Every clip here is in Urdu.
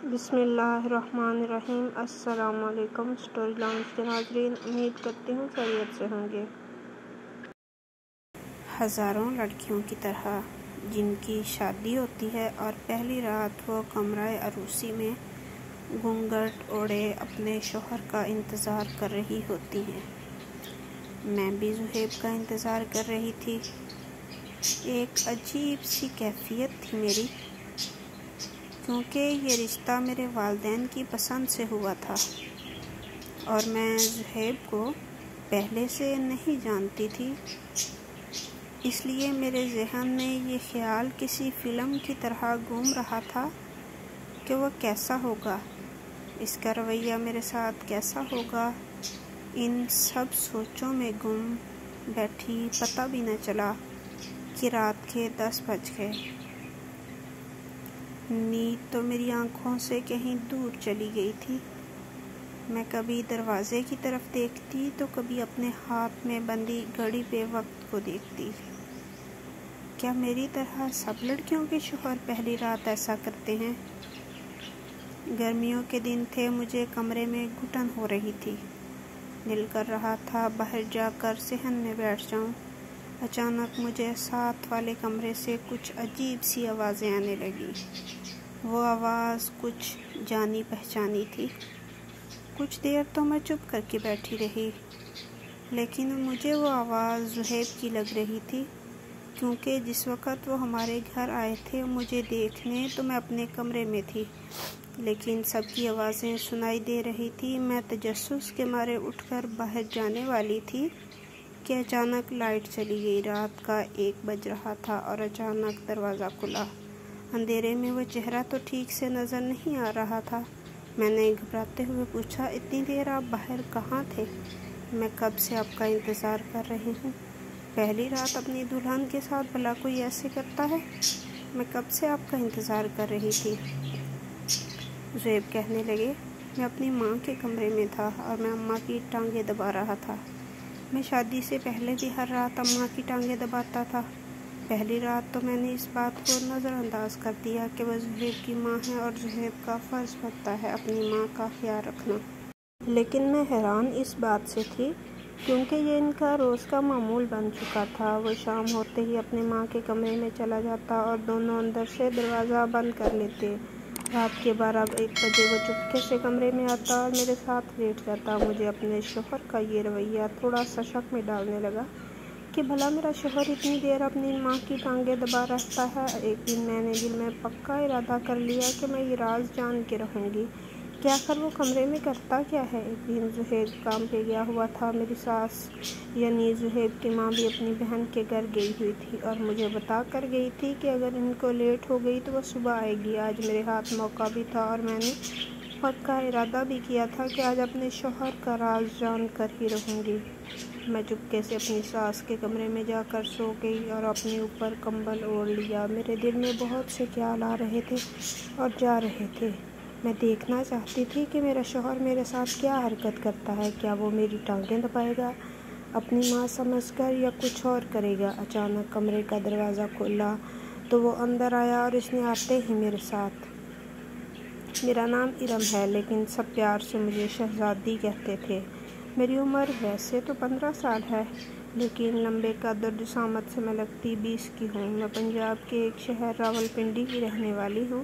بسم اللہ الرحمن الرحیم۔ السلام علیکم اسٹوری لاؤنج کے ناظرین، امید کرتی ہوں خیریت سے ہوں گے۔ ہزاروں لڑکیوں کی طرح جن کی شادی ہوتی ہے اور پہلی رات وہ کمرہ عروسی میں گھونگھٹ اوڑھے اپنے شوہر کا انتظار کر رہی ہوتی ہیں، میں بھی زہیب کا انتظار کر رہی تھی۔ ایک عجیب سی کیفیت تھی میری، کیونکہ یہ رشتہ میرے والدین کی پسند سے ہوا تھا اور میں زہیب کو پہلے سے نہیں جانتی تھی، اس لیے میرے ذہن میں یہ خیال کسی فلم کی طرح گھوم رہا تھا کہ وہ کیسا ہوگا، اس کا رویہ میرے ساتھ کیسا ہوگا۔ ان سب سوچوں میں گم بیٹھی، پتہ بھی نہ چلا کہ رات کے 10 بج گئے۔ نیند تو میری آنکھوں سے کہیں دور چلی گئی تھی۔ میں کبھی دروازے کی طرف دیکھتی تو کبھی اپنے ہاتھ میں بندھی گھڑی پہ وقت کو دیکھتی۔ کیا میری طرح سب لڑکیوں کے شوہر پہلی رات ایسا کرتے ہیں؟ گرمیوں کے دن تھے، مجھے کمرے میں گھٹن ہو رہی تھی، دل کر رہا تھا باہر جا کر صحن میں بیٹھ جاؤں۔ اچانک مجھے ساتھ والے کمرے سے کچھ عجیب سی آوازیں آنے لگی۔ وہ آواز کچھ جانی پہچانی تھی۔ کچھ دیر تو میں چپ کر کے بیٹھی رہی، لیکن مجھے وہ آواز زہیب کی لگ رہی تھی، کیونکہ جس وقت وہ ہمارے گھر آئے تھے مجھے دیکھنے تو میں اپنے کمرے میں تھی، لیکن سب کی آوازیں سنائی دے رہی تھی۔ میں تجسس کے مارے اٹھ کر باہر جانے والی تھی کہ اچانک لائٹ چلی گئی۔ رات کا 1 بج رہا تھا اور اچانک دروازہ کھلا۔ اندھیرے میں وہ چہرہ تو ٹھیک سے نظر نہیں آ رہا تھا۔ میں نے گھبراتے ہوئے پوچھا، اتنی دیر آپ باہر کہاں تھے؟ میں کب سے آپ کا انتظار کر رہی ہوں۔ پہلی رات اپنی دلہن کے ساتھ بھلا کوئی ایسے کرتا ہے؟ میں کب سے آپ کا انتظار کر رہی تھی۔ زہیب کہنے لگے، میں اپنی ماں کے کمرے میں تھا اور میں اماں کی ٹانگیں دبا رہا تھا۔ میں شادی سے پہلے بھی ہر رات اماں کی ٹانگیں دباتا تھا۔ پہلی رات تو میں نے اس بات کو نظر انداز کر دیا کہ وہ زہیب کی ماں ہے اور زہیب کا فرض بنتا ہے اپنی ماں کا خیال رکھنا۔ لیکن میں حیران اس بات سے تھی، کیونکہ یہ ان کا روز کا معمول بن چکا تھا۔ وہ شام ہوتے ہی اپنی ماں کے کمرے میں چلا جاتا اور دونوں اندر سے دروازہ بند کر لیتے۔ رات کے 12-1 بجے وہ چپکے سے کمرے میں آتا اور میرے ساتھ لیٹ جاتا۔ مجھے اپنے شوہر کا یہ رویہ تھوڑا سا شک میں ڈالنے لگا کہ بھلا میرا شوہر اتنی دیر اپنی ماں کی ٹانگیں دبا رہتا ہے۔ ایک دن میں نے دل میں پکا ارادہ کر لیا کہ میں یہ راز جان کے رہوں گی کہ آخر وہ کمرے میں کرتا کیا ہے۔ ایک دن زہیب کام پہ گیا ہوا تھا، میری ساس یعنی زہیب کی ماں بھی اپنی بہن کے گھر گئی ہوئی تھی اور مجھے بتا کر گئی تھی کہ اگر ان کو لیٹ ہو گئی تو وہ صبح آئے گی۔ آج میرے ہاتھ موقع بھی تھا اور میں نے پکا ارادہ بھی کیا تھا کہ آج اپنے شوہر کا راز جان کر ہی رہوں گی۔ میں چپکے سے اپنی ساس کے کمرے میں جا کر سو گئی اور اپنے اوپر کمبل اوڑھ لیا۔ میرے دل میں بہت سے خیال آ رہے تھے اور جا رہے تھے۔ میں دیکھنا چاہتی تھی کہ میرا شوہر میرے ساتھ کیا حرکت کرتا ہے۔ کیا وہ میری ٹانگیں دبائے گا اپنی ماں سمجھ کر یا کچھ اور کرے گا؟ اچانک کمرے کا دروازہ کھلا تو وہ اندر آیا اور اس نے آتے ہی میرے ساتھ، میرا نام ارم ہے لیکن سب پیار سے مجھے شہزادی کہتے تھے۔ میری عمر ویسے تو 15 سال ہے، لیکن لمبے قد اور جسامت سے میں لگتی 20 کی ہوں۔ میں پنجاب کے ایک شہر راولپنڈی کی رہنے والی ہوں۔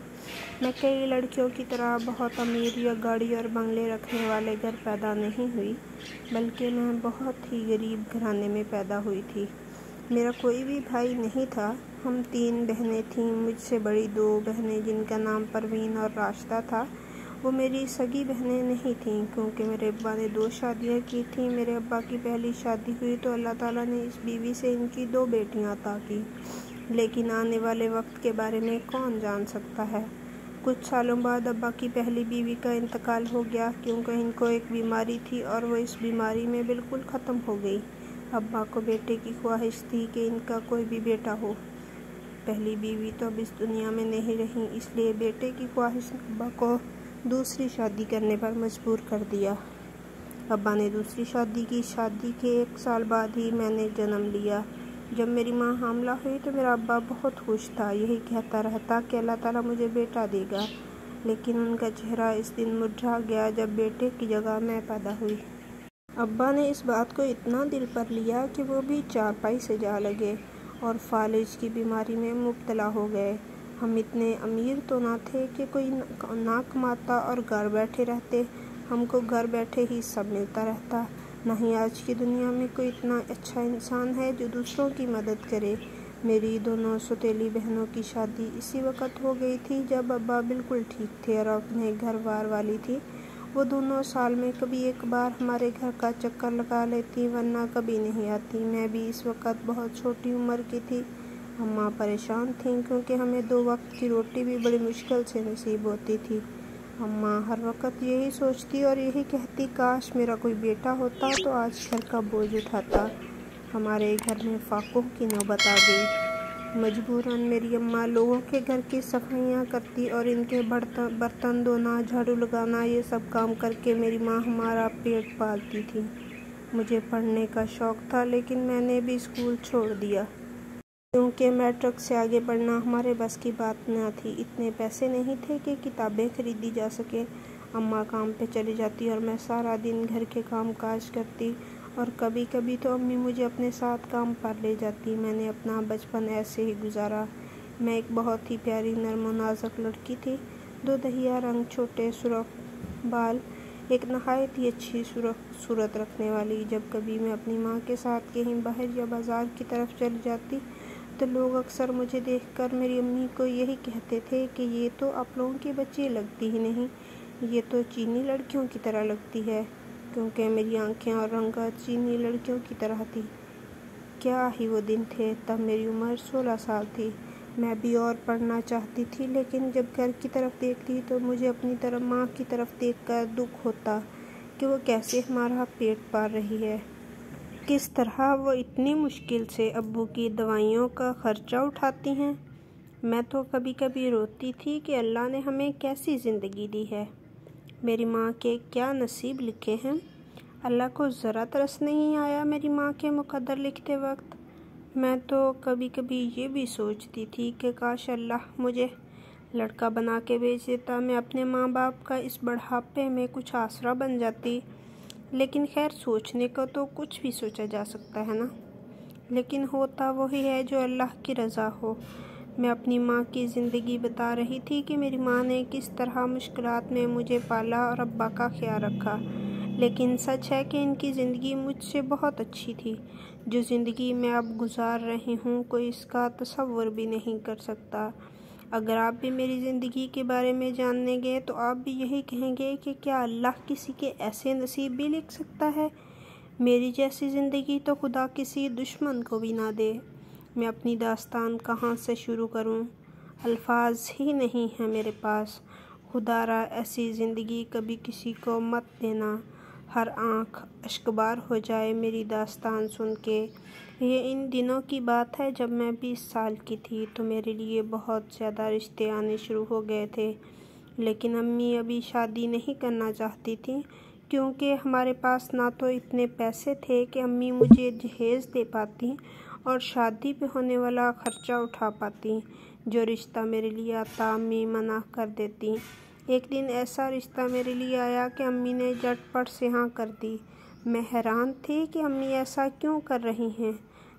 میں کئی لڑکیوں کی طرح بہت امیر یا گاڑی اور بنگلے رکھنے والے گھر پیدا نہیں ہوئی، بلکہ میں بہت ہی غریب گھرانے میں پیدا ہوئی تھی۔ میرا کوئی بھی بھائی نہیں تھا۔ ہم 3 بہنیں تھیں۔ مجھ سے بڑی 2 بہنیں جن کا نام پروین اور راشدہ تھا، وہ میری سگی بہنیں نہیں تھیں، کیونکہ میرے ابا نے 2 شادیاں کی تھیں۔ میرے ابا کی پہلی شادی ہوئی تو اللہ تعالیٰ نے اس بیوی سے ان کی 2 بیٹیاں عطا کی، لیکن آنے والے وقت کے بارے میں کون جان سکتا ہے۔ کچھ سالوں بعد ابا کی پہلی بیوی کا انتقال ہو گیا، کیونکہ ان کو ایک بیماری تھی اور وہ اس بیماری میں بالکل ختم ہو گئی۔ ابا کو بیٹے کی خواہش تھی کہ ان کا کوئی بھی بیٹا ہو۔ پہلی بیوی تو اب اس دنیا میں نہیں رہی، اس لیے بیٹے کی خواہش نے ابا کو دوسری شادی کرنے پر مجبور کر دیا۔ ابا نے دوسری شادی کی۔ شادی کے 1 سال بعد ہی میں نے جنم لیا۔ جب میری ماں حاملہ ہوئی تو میرا ابا بہت خوش تھا، یہی کہتا رہتا کہ اللہ تعالیٰ مجھے بیٹا دے گا۔ لیکن ان کا چہرہ اس دن مرجھا گیا جب بیٹے کی جگہ میں پیدا ہوئی۔ ابا نے اس بات کو اتنا دل پر لیا کہ وہ بھی چارپائی سے جا لگے اور فالج کی بیماری میں مبتلا ہو گئے۔ ہم اتنے امیر تو نہ تھے کہ کوئی نہ کماتا اور گھر بیٹھے رہتے، ہم کو گھر بیٹھے ہی سب ملتا رہتا۔ نہ ہی آج کی دنیا میں کوئی اتنا اچھا انسان ہے جو دوسروں کی مدد کرے۔ میری دونوں سوتیلی بہنوں کی شادی اسی وقت ہو گئی تھی جب ابا بالکل ٹھیک تھے اور اپنے گھر بار والی تھی۔ وہ دونوں سال میں کبھی ایک بار ہمارے گھر کا چکر لگا لیتی، ورنہ کبھی نہیں آتی۔ میں بھی اس وقت بہت چھوٹی عمر کی تھی۔ اماں پریشان تھیں کیونکہ ہمیں 2 وقت کی روٹی بھی بڑی مشکل سے نصیب ہوتی تھی۔ اماں ہر وقت یہی سوچتی اور یہی کہتی، کاش میرا کوئی بیٹا ہوتا تو آج گھر کا بوجھ اٹھاتا۔ ہمارے گھر میں فاقوں کی نوبت آ گئی۔ مجبوراً میری اماں لوگوں کے گھر کی صفائیاں کرتی اور ان کے برتن دھونا، جھاڑو لگانا، یہ سب کام کر کے میری ماں ہمارا پیٹ پالتی تھی۔ مجھے پڑھنے کا شوق تھا لیکن میں نے بھی اسکول چھوڑ دیا کیونکہ میٹرک سے آگے پڑھنا ہمارے بس کی بات نہ تھی۔ اتنے پیسے نہیں تھے کہ کتابیں خریدی جا سکے۔ اماں کام پہ چلی جاتی اور میں سارا دن گھر کے کام کاج کرتی اور کبھی کبھی تو امی مجھے اپنے ساتھ کام پر لے جاتی۔ میں نے اپنا بچپن ایسے ہی گزارا۔ میں ایک بہت ہی پیاری نرم و نازک لڑکی تھی۔ 2 دہیا رنگ، چھوٹے سرخ بال، ایک نہایت ہی اچھی صورت رکھنے والی۔ جب کبھی میں اپنی ماں کے ساتھ کہیں باہر یا بازار کی طرف چلی جاتی تو لوگ اکثر مجھے دیکھ کر میری امی کو یہی کہتے تھے کہ یہ تو آپ لوگوں کی بچی لگتی ہی نہیں، یہ تو چینی لڑکیوں کی طرح لگتی ہے، کیونکہ میری آنکھیں اور رنگت چینی لڑکیوں کی طرح تھی۔ کیا ہی وہ دن تھے، تب میری عمر 16 سال تھی۔ میں بھی اور پڑھنا چاہتی تھی لیکن جب گھر کی طرف دیکھتی تو مجھے اپنی ماں کی طرف دیکھ کر دکھ ہوتا کہ وہ کیسے ہمارا پیٹ پال رہی ہے، کس طرح وہ اتنی مشکل سے ابو کی دوائیوں کا خرچہ اٹھاتی ہیں۔ میں تو کبھی کبھی روتی تھی کہ اللہ نے ہمیں کیسی زندگی دی ہے، میری ماں کے کیا نصیب لکھے ہیں۔ اللہ کو ذرا ترس نہیں آیا میری ماں کے مقدر لکھتے وقت۔ میں تو کبھی کبھی یہ بھی سوچتی تھی کہ کاش اللہ مجھے لڑکا بنا کے بھیج دیتا، میں اپنے ماں باپ کا اس بڑھاپے میں کچھ آسرا بن جاتی۔ لیکن خیر، سوچنے کو تو کچھ بھی سوچا جا سکتا ہے نا، لیکن ہوتا وہی ہے جو اللہ کی رضا ہو۔ میں اپنی ماں کی زندگی بتا رہی تھی کہ میری ماں نے کس طرح مشکلات میں مجھے پالا اور ابا کا خیال رکھا، لیکن سچ ہے کہ ان کی زندگی مجھ سے بہت اچھی تھی۔ جو زندگی میں اب گزار رہی ہوں کوئی اس کا تصور بھی نہیں کر سکتا۔ اگر آپ بھی میری زندگی کے بارے میں جاننے گے تو آپ بھی یہی کہیں گے کہ کیا اللہ کسی کے ایسے نصیب بھی لکھ سکتا ہے؟ میری جیسی زندگی تو خدا کسی دشمن کو بھی نہ دے۔ میں اپنی داستان کہاں سے شروع کروں؟ الفاظ ہی نہیں ہیں میرے پاس۔ خدا را ایسی زندگی کبھی کسی کو مت دینا۔ ہر آنکھ اشکبار ہو جائے میری داستان سن کے۔ یہ ان دنوں کی بات ہے جب میں 20 سال کی تھی تو میرے لیے بہت زیادہ رشتے آنے شروع ہو گئے تھے، لیکن امی ابھی شادی نہیں کرنا چاہتی تھیں کیونکہ ہمارے پاس نہ تو اتنے پیسے تھے کہ امی مجھے جہیز دے پاتی اور شادی پہ ہونے والا خرچہ اٹھا پاتی۔ جو رشتہ میرے لیے آتا امی منع کر دیتی۔ ایک دن ایسا رشتہ میرے لیے آیا کہ امی نے جھٹ پٹ سے ہاں کر دی۔ میں حیران تھی کہ امی ایسا کیوں کر رہی ہیں۔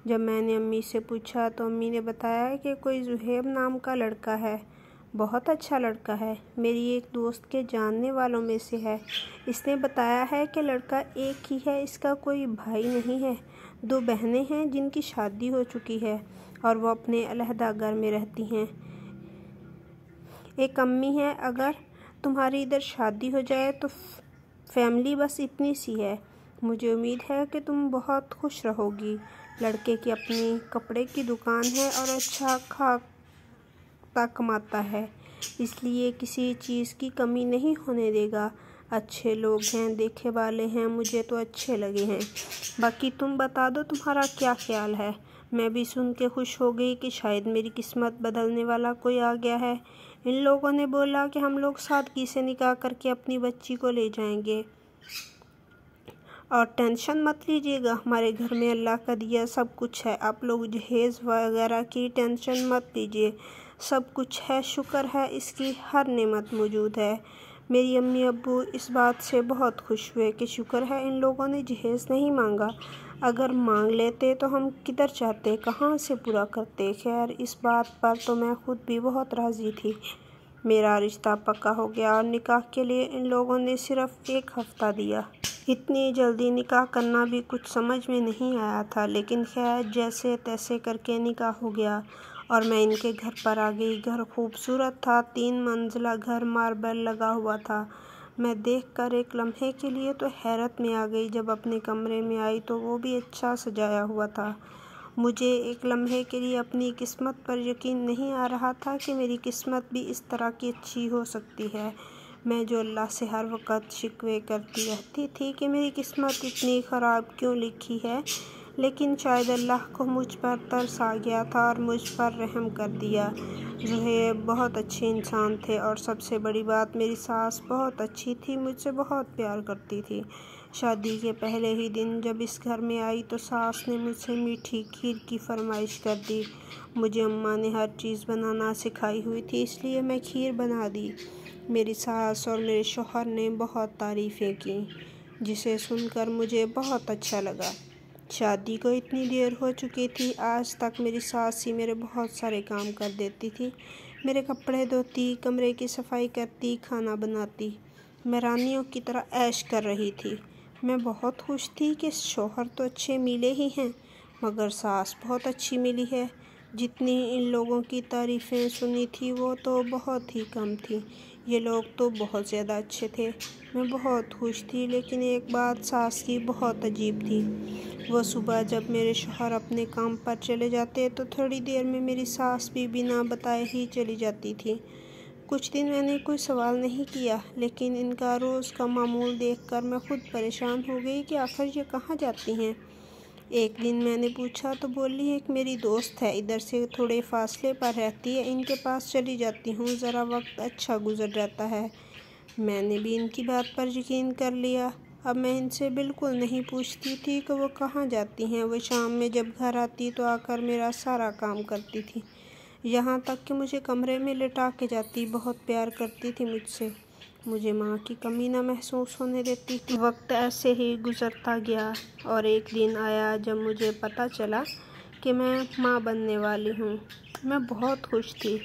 جب میں نے امی سے پوچھا تو امی نے بتایا کہ کوئی زہیب نام کا لڑکا ہے، بہت اچھا لڑکا ہے، میری ایک دوست کے جاننے والوں میں سے ہے۔ اس نے بتایا ہے کہ لڑکا ایک ہی ہے، اس کا کوئی بھائی نہیں ہے، 2 بہنیں ہیں جن کی شادی ہو چکی ہے اور وہ اپنے علیحدہ گھر میں رہتی ہیں، ایک امی ہے۔ اگر تمہاری ادھر شادی ہو جائے تو فیملی بس اتنی سی ہے۔ مجھے امید ہے کہ تم بہت خوش رہو گی۔ لڑکے کی اپنی کپڑے کی دکان ہے اور اچھا خاصا کماتا ہے، اس لیے کسی چیز کی کمی نہیں ہونے دے گا۔ اچھے لوگ ہیں، دیکھے والے ہیں، مجھے تو اچھے لگے ہیں۔ باقی تم بتا دو تمہارا کیا خیال ہے۔ میں بھی سن کے خوش ہو گئی کہ شاید میری قسمت بدلنے والا کوئی آ گیا ہے۔ ان لوگوں نے بولا کہ ہم لوگ سادگی سے نکاح کر کے اپنی بچی کو لے جائیں گے اور ٹینشن مت لیجیے گا، ہمارے گھر میں اللہ کا دیا سب کچھ ہے، آپ لوگ جہیز وغیرہ کی ٹینشن مت لیجیے، سب کچھ ہے، شکر ہے اس کی ہر نعمت موجود ہے۔ میری امی ابو اس بات سے بہت خوش ہوئے کہ شکر ہے ان لوگوں نے جہیز نہیں مانگا، اگر مانگ لیتے تو ہم کدھر جاتے، کہاں سے پورا کرتے۔ خیر اس بات پر تو میں خود بھی بہت راضی تھی۔ میرا رشتہ پکا ہو گیا اور نکاح کے لیے ان لوگوں نے صرف 1 ہفتہ دیا۔ اتنی جلدی نکاح کرنا بھی کچھ سمجھ میں نہیں آیا تھا، لیکن خیر جیسے تیسے کر کے نکاح ہو گیا اور میں ان کے گھر پر آ گئی۔ گھر خوبصورت تھا، 3 منزلہ گھر، ماربل لگا ہوا تھا۔ میں دیکھ کر ایک لمحے کے لیے تو حیرت میں آ گئی، جب اپنے کمرے میں آئی تو وہ بھی اچھا سجایا ہوا تھا۔ مجھے ایک لمحے کے لیے اپنی قسمت پر یقین نہیں آ رہا تھا کہ میری قسمت بھی اس طرح کی اچھی ہو سکتی ہے۔ میں جو اللہ سے ہر وقت شکوے کرتی رہتی تھی کہ میری قسمت اتنی خراب کیوں لکھی ہے، لیکن شاید اللہ کو مجھ پر ترس آ گیا تھا اور مجھ پر رحم کر دیا۔ زہیب بہت اچھے انسان تھے اور سب سے بڑی بات میری ساس بہت اچھی تھی، مجھ سے بہت پیار کرتی تھی۔ شادی کے پہلے ہی دن جب اس گھر میں آئی تو ساس نے مجھ سے میٹھی کھیر کی فرمائش کر دی۔ مجھے اماں نے ہر چیز بنانا سکھائی ہوئی تھی، اس لیے میں کھیر بنا دی۔ میری ساس اور میرے شوہر نے بہت تعریفیں کیں، جسے سن کر مجھے بہت اچھا لگا۔ شادی کو اتنی دیر ہو چکی تھی، آج تک میری ساس ہی میرے بہت سارے کام کر دیتی تھی، میرے کپڑے دھوتی، کمرے کی صفائی کرتی، کھانا بناتی۔ میں رانیوں کی طرح عیش کر رہی تھی۔ میں بہت خوش تھی کہ شوہر تو اچھے ملے ہی ہیں، مگر ساس بہت اچھی ملی ہے۔ جتنی ان لوگوں کی تعریفیں سنی تھی وہ تو بہت ہی کم تھی، یہ لوگ تو بہت زیادہ اچھے تھے۔ میں بہت خوش تھی، لیکن ایک بات ساس کی بہت عجیب تھی۔ وہ صبح جب میرے شوہر اپنے کام پر چلے جاتے تو تھوڑی دیر میں میری ساس بھی بنا بتائے ہی چلی جاتی تھی۔ کچھ دن میں نے کوئی سوال نہیں کیا، لیکن ان کا روز کا معمول دیکھ کر میں خود پریشان ہو گئی کہ آخر یہ کہاں جاتی ہیں۔ ایک دن میں نے پوچھا تو بولی ایک میری دوست ہے، ادھر سے تھوڑے فاصلے پر رہتی ہے، ان کے پاس چلی جاتی ہوں، ذرا وقت اچھا گزر جاتا ہے۔ میں نے بھی ان کی بات پر یقین کر لیا۔ اب میں ان سے بالکل نہیں پوچھتی تھی کہ وہ کہاں جاتی ہیں، وہ شام میں جب گھر آتی تو آ کر میرا سارا کام کرتی تھی، یہاں تک کہ مجھے کمرے میں لٹا کے جاتی، بہت پیار کرتی تھی مجھ سے، مجھے ماں کی کمی نہ محسوس ہونے دیتی تھی۔ وقت ایسے ہی گزرتا گیا اور ایک دن آیا جب مجھے پتہ چلا کہ میں ماں بننے والی ہوں۔ میں بہت خوش تھی،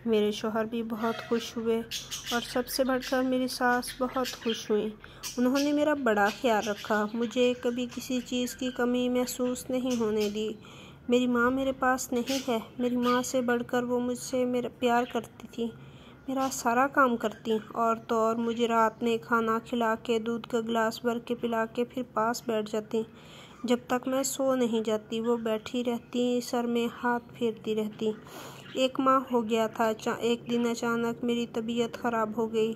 میرے شوہر بھی بہت خوش ہوئے اور سب سے بڑھ کر میری ساس بہت خوش ہوئیں۔ انہوں نے میرا بڑا خیال رکھا، مجھے کبھی کسی چیز کی کمی محسوس نہیں ہونے دی۔ میری ماں میرے پاس نہیں ہے، میری ماں سے بڑھ کر وہ مجھ سے پیار کرتی تھی، میرا سارا کام کرتی، اور تو اور مجھے رات میں کھانا کھلا کے دودھ کا گلاس بھر کے پلا کے پھر پاس بیٹھ جاتی۔ جب تک میں سو نہیں جاتی وہ بیٹھی رہتی، سر میں ہاتھ پھیرتی رہتی۔ 1 ماہ ہو گیا تھا، ایک دن اچانک میری طبیعت خراب ہو گئی۔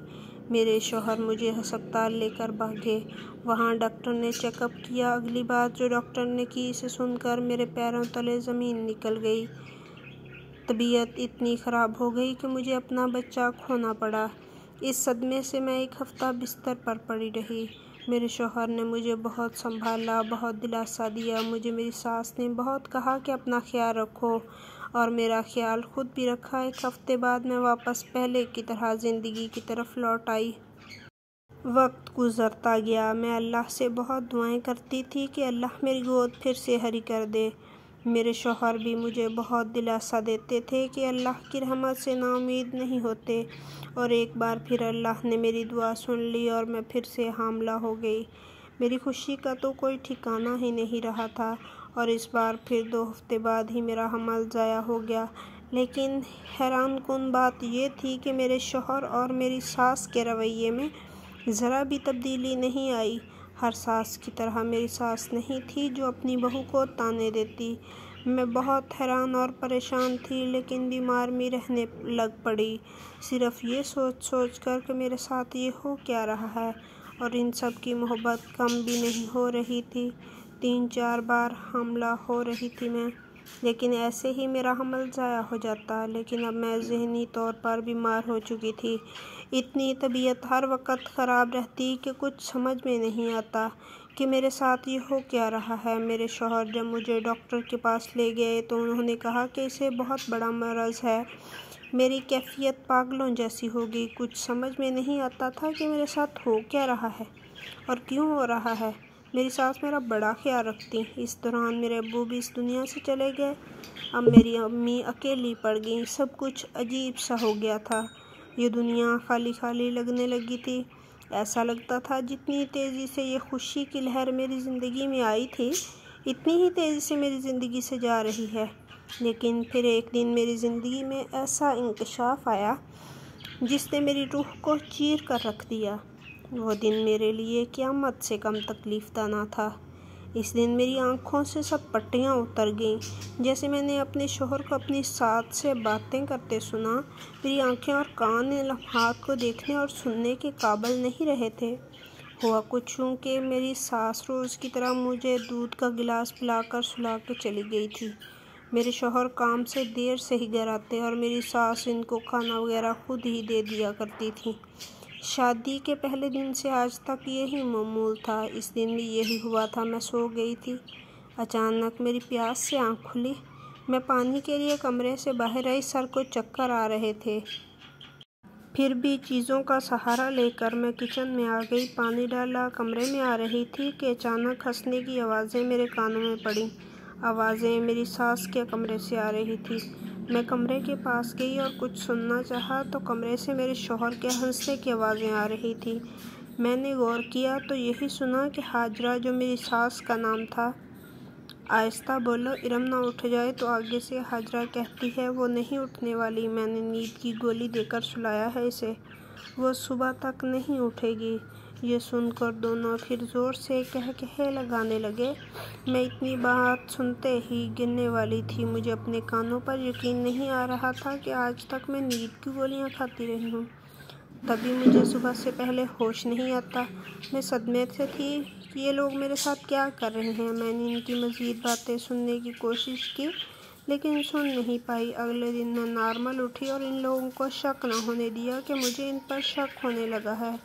میرے شوہر مجھے ہسپتال لے کر بھاگے، وہاں ڈاکٹر نے چیک اپ کیا۔ اگلی بات جو ڈاکٹر نے کی اسے سن کر میرے پیروں تلے زمین نکل گئی۔ طبیعت اتنی خراب ہو گئی کہ مجھے اپنا بچہ کھونا پڑا۔ اس صدمے سے میں 1 ہفتہ بستر پر پڑی رہی۔ میرے شوہر نے مجھے بہت سنبھالا، بہت دلاسا دیا، مجھے میری ساس نے بہت کہا کہ اپنا خیال رکھو، اور میرا خیال خود بھی رکھا۔ 1 ہفتے بعد میں واپس پہلے کی طرح زندگی کی طرف لوٹ آئی۔ وقت گزرتا گیا، میں اللہ سے بہت دعائیں کرتی تھی کہ اللہ میری گود پھر سے ہری کر دے۔ میرے شوہر بھی مجھے بہت دلاسا دیتے تھے کہ اللہ کی رحمت سے نا امید نہیں ہوتے، اور ایک بار پھر اللہ نے میری دعا سن لی اور میں پھر سے حاملہ ہو گئی۔ میری خوشی کا تو کوئی ٹھکانہ ہی نہیں رہا تھا، اور اس بار پھر 2 ہفتے بعد ہی میرا حمل ضائع ہو گیا۔ لیکن حیران کن بات یہ تھی کہ میرے شوہر اور میری ساس کے رویے میں ذرا بھی تبدیلی نہیں آئی۔ ہر ساس کی طرح میری ساس نہیں تھی جو اپنی بہو کو طعنے دیتی۔ میں بہت حیران اور پریشان تھی، لیکن بیمار میں رہنے لگ پڑی، صرف یہ سوچ سوچ کر کہ میرے ساتھ یہ ہو کیا رہا ہے، اور ان سب کی محبت کم بھی نہیں ہو رہی تھی۔ 3-4 بار حاملہ ہو رہی تھی میں، لیکن ایسے ہی میرا حمل ضائع ہو جاتا۔ لیکن اب میں ذہنی طور پر بیمار ہو چکی تھی، اتنی طبیعت ہر وقت خراب رہتی کہ کچھ سمجھ میں نہیں آتا کہ میرے ساتھ یہ ہو کیا رہا ہے۔ میرے شوہر جب مجھے ڈاکٹر کے پاس لے گئے تو انہوں نے کہا کہ اسے بہت بڑا مرض ہے، میری کیفیت پاگلوں جیسی ہو گئی۔ کچھ سمجھ میں نہیں آتا تھا کہ میرے ساتھ ہو کیا رہا ہے اور کیوں ہو رہا ہے۔ میری ساس میرا بڑا خیال رکھتی۔ اس دوران میرے ابو بھی اس دنیا سے چلے گئے۔ اب میری امی اکیلی پڑ گئیں۔ سب کچھ عجیب سا ہو گیا تھا۔ یہ دنیا خالی خالی لگنے لگی تھی۔ ایسا لگتا تھا جتنی تیزی سے یہ خوشی کی لہر میری زندگی میں آئی تھی، اتنی ہی تیزی سے میری زندگی سے جا رہی ہے۔ لیکن پھر ایک دن میری زندگی میں ایسا انکشاف آیا جس نے میری روح کو چیر کر رکھ دیا۔ وہ دن میرے لیے قیامت سے کم تکلیف دہ نہ تھا۔ اس دن میری آنکھوں سے سب پٹیاں اتر گئیں۔ جیسے میں نے اپنے شوہر کو اپنی ساس سے باتیں کرتے سنا، میری آنکھیں اور کان ان لمحات کو دیکھنے اور سننے کے قابل نہیں رہے تھے۔ ہوا کچھ یوں کہ میری ساس روز کی طرح مجھے دودھ کا گلاس پلا کر سلا کے چلی گئی تھی۔ میرے شوہر کام سے دیر سے ہی گھر آتے اور میری ساس ان کو کھانا وغیرہ خود ہی دے دیا کرتی تھی۔ شادی کے پہلے دن سے آج تک یہی معمول تھا۔ اس دن بھی یہی ہوا تھا۔ میں سو گئی تھی۔ اچانک میری پیاس سے آنکھ کھلی۔ میں پانی کے لیے کمرے سے باہر آئی۔ سر کو چکر آ رہے تھے۔ پھر بھی چیزوں کا سہارا لے کر میں کچن میں آ گئی۔ پانی ڈالا، کمرے میں آ رہی تھی کہ اچانک ہنسنے کی آوازیں میرے کانوں میں پڑیں۔ آوازیں میری ساس کے کمرے سے آ رہی تھی۔ میں کمرے کے پاس گئی اور کچھ سننا چاہا تو کمرے سے میرے شوہر کے ہنسنے کی آوازیں آ رہی تھی۔ میں نے غور کیا تو یہی سنا کہ حاجرہ، جو میری ساس کا نام تھا، آہستہ بولو، ارم نہ اٹھ جائے تو آگے سے حاجرہ کہتی ہے وہ نہیں اٹھنے والی، میں نے نیند کی گولی دے کر سلایا ہے اسے، وہ صبح تک نہیں اٹھے گی۔ یہ سن کر دونوں پھر زور سے قہقہے لگانے لگے۔ میں اتنی بات سنتے ہی گرنے والی تھی۔ مجھے اپنے کانوں پر یقین نہیں آ رہا تھا کہ آج تک میں نیند کی گولیاں کھاتی رہی ہوں۔ تبھی مجھے صبح سے پہلے ہوش نہیں آتا۔ میں صدمے سے تھی کہ یہ لوگ میرے ساتھ کیا کر رہے ہیں۔ میں نے ان کی مزید باتیں سننے کی کوشش کی لیکن سن نہیں پائی۔ اگلے دن میں نارمل اٹھی اور ان لوگوں کو شک نہ ہونے دیا کہ مجھے ان پر شک ہونے لگا ہے۔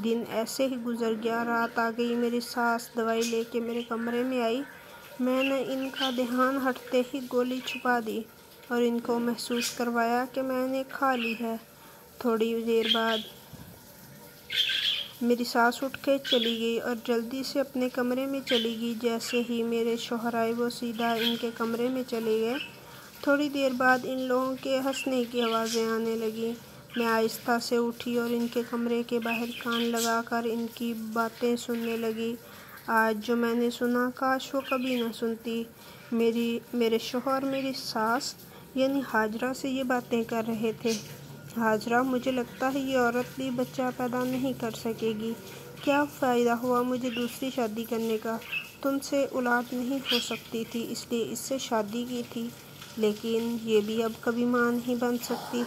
دن ایسے ہی گزر گیا۔ رات آ گئی۔ میری ساس دوائی لے کے میرے کمرے میں آئی۔ میں نے ان کا دھیان ہٹتے ہی گولی چھپا دی اور ان کو محسوس کروایا کہ میں نے کھا لی ہے۔ تھوڑی دیر بعد میری ساس اٹھ کے چلی گئی اور جلدی سے اپنے کمرے میں چلی گئی۔ جیسے ہی میرے شوہر آئے وہ سیدھا ان کے کمرے میں چلے گئے۔ تھوڑی دیر بعد ان لوگوں کے ہنسنے کی آوازیں آنے لگیں۔ میں آہستہ سے اٹھی اور ان کے کمرے کے باہر کان لگا کر ان کی باتیں سننے لگی۔ آج جو میں نے سنا کاش وہ کبھی نہ سنتی۔ میرے شوہر میری ساس یعنی حاجرہ سے یہ باتیں کر رہے تھے۔ حاجرہ، مجھے لگتا ہے یہ عورت بھی بچہ پیدا نہیں کر سکے گی۔ کیا فائدہ ہوا مجھے دوسری شادی کرنے کا؟ تم سے اولاد نہیں ہو سکتی تھی اس لیے اس سے شادی کی تھی، لیکن یہ بھی اب کبھی ماں نہیں بن سکتی۔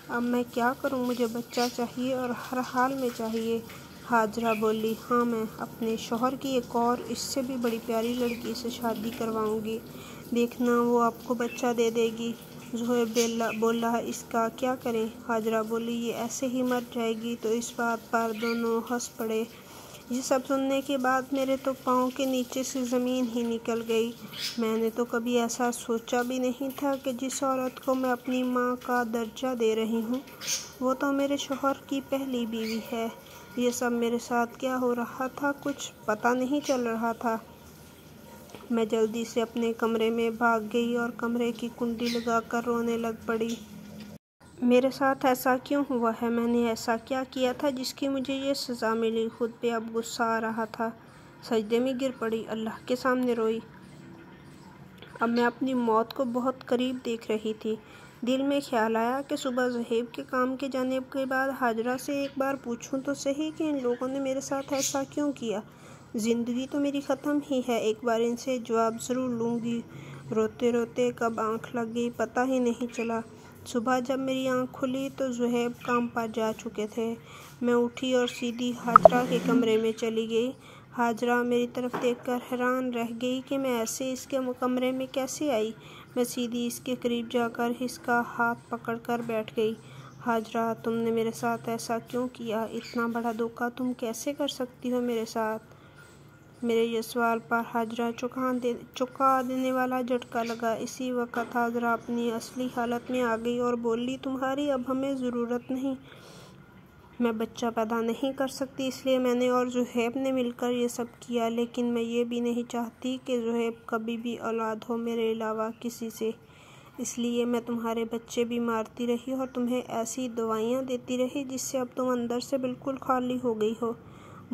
اب میں کیا کروں؟ مجھے بچہ چاہیے اور ہر حال میں چاہیے۔ حاجرہ بولی، ہاں، میں اپنے شوہر کی ایک اور اس سے بھی بڑی پیاری لڑکی سے شادی کرواؤں گی، دیکھنا وہ آپ کو بچہ دے دے گی۔ زہیب بولا، اس کا کیا کریں؟ حاجرہ بولی، یہ ایسے ہی مر جائے گی۔ تو اس بات پر دونوں ہنس پڑے۔ یہ سب سننے کے بعد میرے تو پاؤں کے نیچے سے زمین ہی نکل گئی۔ میں نے تو کبھی ایسا سوچا بھی نہیں تھا کہ جس عورت کو میں اپنی ماں کا درجہ دے رہی ہوں وہ تو میرے شوہر کی پہلی بیوی ہے۔ یہ سب میرے ساتھ کیا ہو رہا تھا کچھ پتہ نہیں چل رہا تھا۔ میں جلدی سے اپنے کمرے میں بھاگ گئی اور کمرے کی کنڈی لگا کر رونے لگ پڑی۔ میرے ساتھ ایسا کیوں ہوا ہے؟ میں نے ایسا کیا کیا تھا جس کی مجھے یہ سزا ملی؟ خود پہ اب غصہ آ رہا تھا۔ سجدے میں گر پڑی، اللہ کے سامنے روئی۔ اب میں اپنی موت کو بہت قریب دیکھ رہی تھی۔ دل میں خیال آیا کہ صبح زہیب کے کام کے جانے کے بعد حاجرہ سے ایک بار پوچھوں تو صحیح کہ ان لوگوں نے میرے ساتھ ایسا کیوں کیا۔ زندگی تو میری ختم ہی ہے، ایک بار ان سے جواب ضرور لوں گی۔ روتے روتے کب آنکھ لگ گئی پتہ ہی نہیں چلا۔ صبح جب میری آنکھ کھلی تو زہیب کام پر جا چکے تھے۔ میں اٹھی اور سیدھی حاجرہ کے کمرے میں چلی گئی۔ حاجرہ میری طرف دیکھ کر حیران رہ گئی کہ میں ایسے اس کے کمرے میں کیسے آئی۔ میں سیدھی اس کے قریب جا کر اس کا ہاتھ پکڑ کر بیٹھ گئی۔ حاجرہ، تم نے میرے ساتھ ایسا کیوں کیا؟ اتنا بڑا دھوکہ تم کیسے کر سکتی ہو میرے ساتھ؟ میرے یہ سوال پر حاجرہ چکا دینے والا جھٹکا لگا۔ اسی وقت حاجرہ اپنی اصلی حالت میں آ گئی اور بولی، تمہاری اب ہمیں ضرورت نہیں، میں بچہ پیدا نہیں کر سکتی، اس لیے میں نے اور زہیب نے مل کر یہ سب کیا، لیکن میں یہ بھی نہیں چاہتی کہ زہیب کبھی بھی اولاد ہو میرے علاوہ کسی سے، اس لیے میں تمہارے بچے بھی مارتی رہی اور تمہیں ایسی دوائیاں دیتی رہی جس سے اب تم اندر سے بالکل خالی ہو گئی ہو،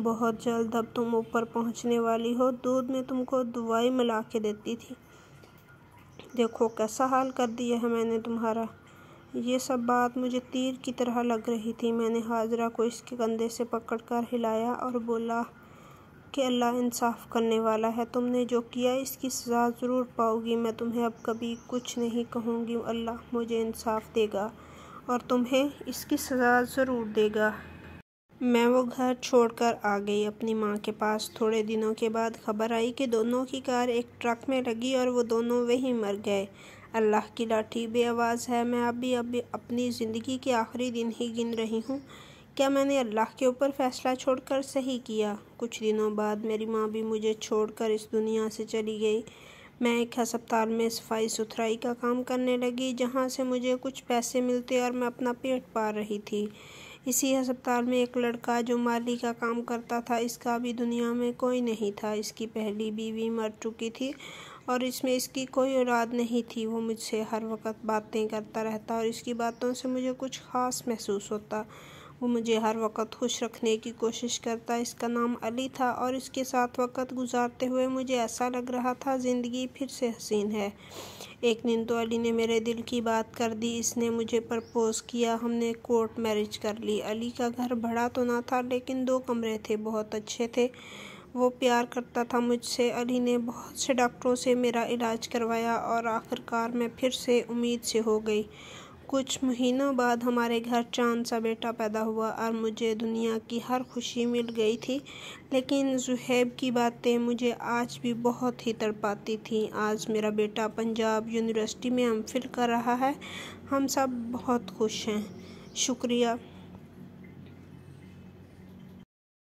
بہت جلد اب تم اوپر پہنچنے والی ہو، دودھ میں تم کو دوائی ملا کے دیتی تھی، دیکھو کیسا حال کر دیا ہے میں نے تمہارا۔ یہ سب بات مجھے تیر کی طرح لگ رہی تھی، میں نے حاجرہ کو اس کے کندھے سے پکڑ کر ہلایا اور بولا کہ اللہ انصاف کرنے والا ہے، تم نے جو کیا اس کی سزا ضرور پاؤ گی، میں تمہیں اب کبھی کچھ نہیں کہوں گی، اللہ مجھے انصاف دے گا اور تمہیں اس کی سزا ضرور دے گا۔ میں وہ گھر چھوڑ کر آ گئی اپنی ماں کے پاس۔ تھوڑے دنوں کے بعد خبر آئی کہ دونوں کی کار ایک ٹرک میں لگی اور وہ دونوں وہیں مر گئے۔ اللہ کی لاٹھی بے آواز ہے، میں اب اپنی زندگی کے آخری دن ہی گن رہی ہوں، کیا میں نے اللہ کے اوپر فیصلہ چھوڑ کر صحیح کیا؟ کچھ دنوں بعد میری ماں بھی مجھے چھوڑ کر اس دنیا سے چلی گئی۔ میں ایک ہسپتال میں صفائی ستھرائی کا کام کرنے لگی، جہاں سے مجھے کچھ پیسے ملتے اور میں اپنا پیٹ پال رہی تھی۔ اسی ہسپتال میں ایک لڑکا جو مالی کا کام کرتا تھا، اس کا بھی دنیا میں کوئی نہیں تھا، اس کی پہلی بیوی مر چکی تھی اور اس میں اس کی کوئی اولاد نہیں تھی، وہ مجھ سے ہر وقت باتیں کرتا رہتا اور اس کی باتوں سے مجھے کچھ خاص محسوس ہوتا، وہ مجھے ہر وقت خوش رکھنے کی کوشش کرتا، اس کا نام علی تھا اور اس کے ساتھ وقت گزارتے ہوئے مجھے ایسا لگ رہا تھا زندگی پھر سے حسین ہے۔ ایک دن تو علی نے میرے دل کی بات کر دی، اس نے مجھے پرپوز کیا، ہم نے کورٹ میرج کر لی۔ علی کا گھر بڑا تو نہ تھا لیکن 2 کمرے تھے، بہت اچھے تھے، وہ پیار کرتا تھا مجھ سے۔ علی نے بہت سے ڈاکٹروں سے میرا علاج کروایا اور آخرکار میں پھر سے امید سے ہو گئی۔ کچھ مہینوں بعد ہمارے گھر چاند سا بیٹا پیدا ہوا اور مجھے دنیا کی ہر خوشی مل گئی تھی، لیکن زہیب کی باتیں مجھے آج بھی بہت ہی تڑپاتی تھیں۔ آج میرا بیٹا پنجاب یونیورسٹی میں ایم فل کر رہا ہے، ہم سب بہت خوش ہیں۔ شکریہ۔